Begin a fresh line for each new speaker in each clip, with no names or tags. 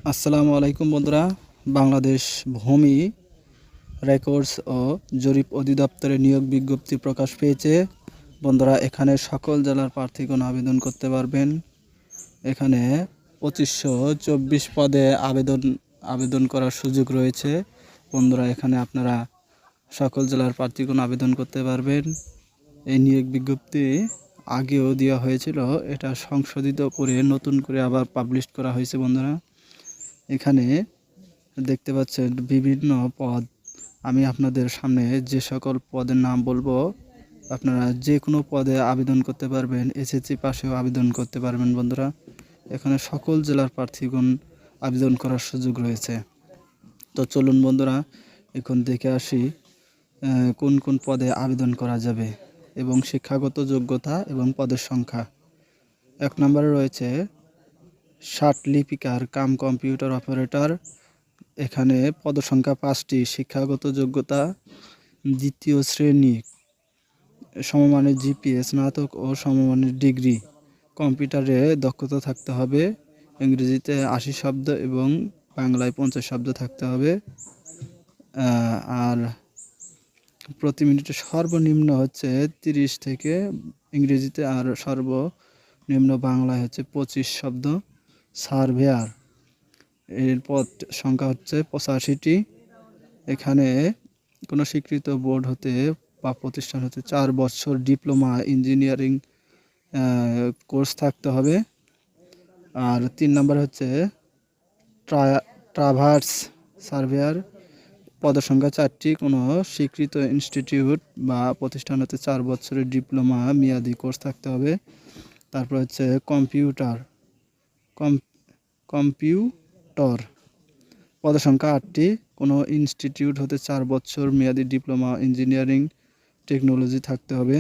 আসসালামু আলাইকুম বন্ধুরা। বাংলাদেশ ভূমি রেকর্ডস ও জরিপ অধিদপ্তরের নিয়োগ বিজ্ঞপ্তি প্রকাশ পেয়েছে। বন্ধুরা, এখানে সকল জেলার প্রার্থীগণ আবেদন করতে পারবেন। এখানে 2524 পদে আবেদন করার সুযোগ রয়েছে। বন্ধুরা, এখানে আপনারা সকল জেলার প্রার্থীগণ আবেদন করতে পারবেন। এই নিয়োগ বিজ্ঞপ্তি আগেও দেওয়া হয়েছিল, এটা সংশোধিত করে নতুন করে আবার পাবলিশ করা হয়েছে। বন্ধুরা, এখানে দেখতে পাচ্ছেন বিভিন্ন পদ। আমি আপনাদের সামনে যে সকল পদের নাম বলবো, আপনারা যে কোনো পদে আবেদন করতে পারবেন। এসএসসি পাশেও আবেদন করতে পারবেন। বন্ধুরা, এখানে সকল জেলার প্রার্থীগণ আবেদন করার সুযোগ রয়েছে। তো চলুন বন্ধুরা, এখন দেখে আসি কোন কোন পদে আবেদন করা যাবে এবং শিক্ষাগত যোগ্যতা এবং পদের সংখ্যা। 1 নম্বরে রয়েছে ষাট লিপিকার কাম কম্পিউটার অপারেটর। এখানে পদসংখ্যা 5টি। শিক্ষাগত যোগ্যতা দ্বিতীয় শ্রেণী, সমমানের জিপিএ, স্নাতক ও সমমানের ডিগ্রি। কম্পিউটারে দক্ষতা থাকতে হবে। ইংরেজিতে 80 শব্দ এবং বাংলায় 50 শব্দ থাকতে হবে। আর প্রতি মিনিটে সর্বনিম্ন হচ্ছে 30 থেকে ইংরেজিতে, আর সর্বনিম্ন বাংলায় হচ্ছে 25 শব্দ। সার্ভেয়ার, এর পদ সংখ্যা হচ্ছে 85টি। এখানে কোনো স্বীকৃত বোর্ড হতে বা প্রতিষ্ঠান হতে 4 বছর ডিপ্লোমা ইঞ্জিনিয়ারিং কোর্স থাকতে হবে। আর 3 নম্বর হচ্ছে ট্রাভার্স সার্ভেয়ার, পদসংখ্যা 4টি। কোনো স্বীকৃত ইনস্টিটিউট বা প্রতিষ্ঠান হতে 4 বছরের ডিপ্লোমা মেয়াদি কোর্স থাকতে হবে। তারপর হচ্ছে কম্পিউটর, পদসংখ্যা 8টি। কোনো ইনস্টিটিউট হতে 4 বছর মেয়াদি ডিপ্লোমা ইঞ্জিনিয়ারিং টেকনোলজি থাকতে হবে।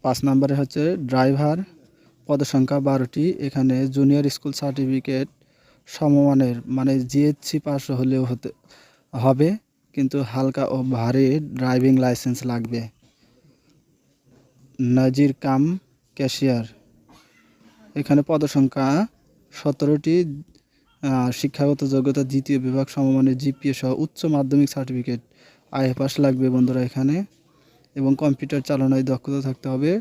5 নম্বরে হচ্ছে ড্রাইভার, পদসংখ্যা 12টি। এখানে জুনিয়র স্কুল সার্টিফিকেট সমমানের, মানে জিএসসি পাস হলেও হবে, কিন্তু হালকা ও ভারী ড্রাইভিং লাইসেন্স লাগবে। নাজির কাম ক্যাশিয়ার, এখানে পদসংখ্যা 17টি। শিক্ষাগত যোগ্যতা দ্বিতীয় বিভাগ, সমমানের জিপিএ সহ উচ্চ মাধ্যমিক সার্টিফিকেট, আইএ পাস লাগবে বন্ধুরা এখানে। এবং কম্পিউটার চালনায় দক্ষতা থাকতে হবে।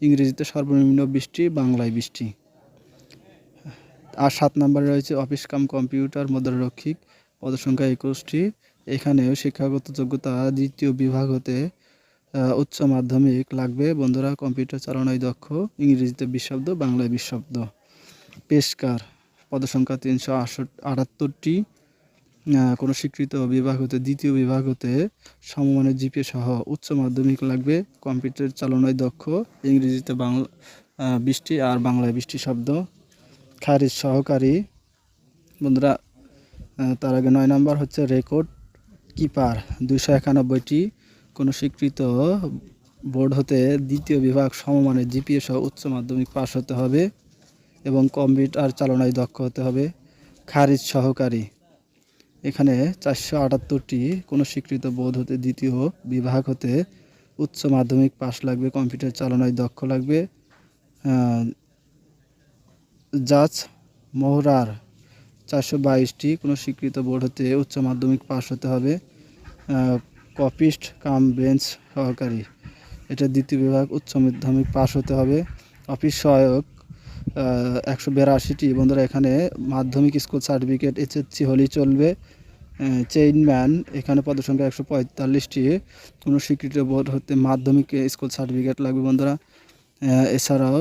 ইংরেজিতে সর্বনিম্ন 20টি, বাংলায় 20টি। আর 7 নম্বরে রয়েছে অফিস কাম কম্পিউটার মুদ্রারক্ষিক, পদসংখ্যা 21টি। এখানেও শিক্ষাগত যোগ্যতা দ্বিতীয় বিভাগ হতে উচ্চ মাধ্যমিক লাগবে বন্ধুরা। কম্পিউটার চালনায় দক্ষ, ইংরেজিতে 20 শব্দ, বাংলায় 20 শব্দ। পেশকার, পদসংখ্যা 378টি। কোনো স্বীকৃত বিভাগ হতে দ্বিতীয় বিভাগ হতে সমমানের জিপিএ সহ উচ্চ মাধ্যমিক লাগবে। কম্পিউটার চালনায় দক্ষ, ইংরেজিতে 20টি আর বাংলায় 20টি শব্দ। খারিজ সহকারী বন্ধুরা, তার আগে 9 নম্বর হচ্ছে রেকর্ড কিপার, 291টি। কোনো স্বীকৃত বোর্ড হতে দ্বিতীয় বিভাগ, সমমানের জিপিএ সহ উচ্চ মাধ্যমিক পাস হতে হবে এবং কম্পিউটার চালনায় দক্ষ হতে হবে। খারিজ সহকারী, এখানে 478টি। কোনো স্বীকৃত বোর্ড হতে দ্বিতীয় বিভাগ হতে উচ্চ মাধ্যমিক পাস লাগবে, কম্পিউটার চালনায় দক্ষ লাগবে। জাজ মোহরার, 422টি। কোনো স্বীকৃত বোর্ড হতে উচ্চ মাধ্যমিক পাস হতে হবে। কপিস্ট কাম বেঞ্চ সহকারী, এটা দ্বিতীয় বিভাগ, উচ্চ মাধ্যমিক পাস হতে হবে। অফিস সহায়ক, 182টি। বন্ধুরা, এখানে মাধ্যমিক স্কুল সার্টিফিকেট এসএসসি হলেই চলবে। চেইনম্যান, এখানে পদসংখ্যা 145টি। কোনো স্বীকৃত বোর্ড হতে মাধ্যমিক স্কুল সার্টিফিকেট লাগবে বন্ধুরা। এছাড়াও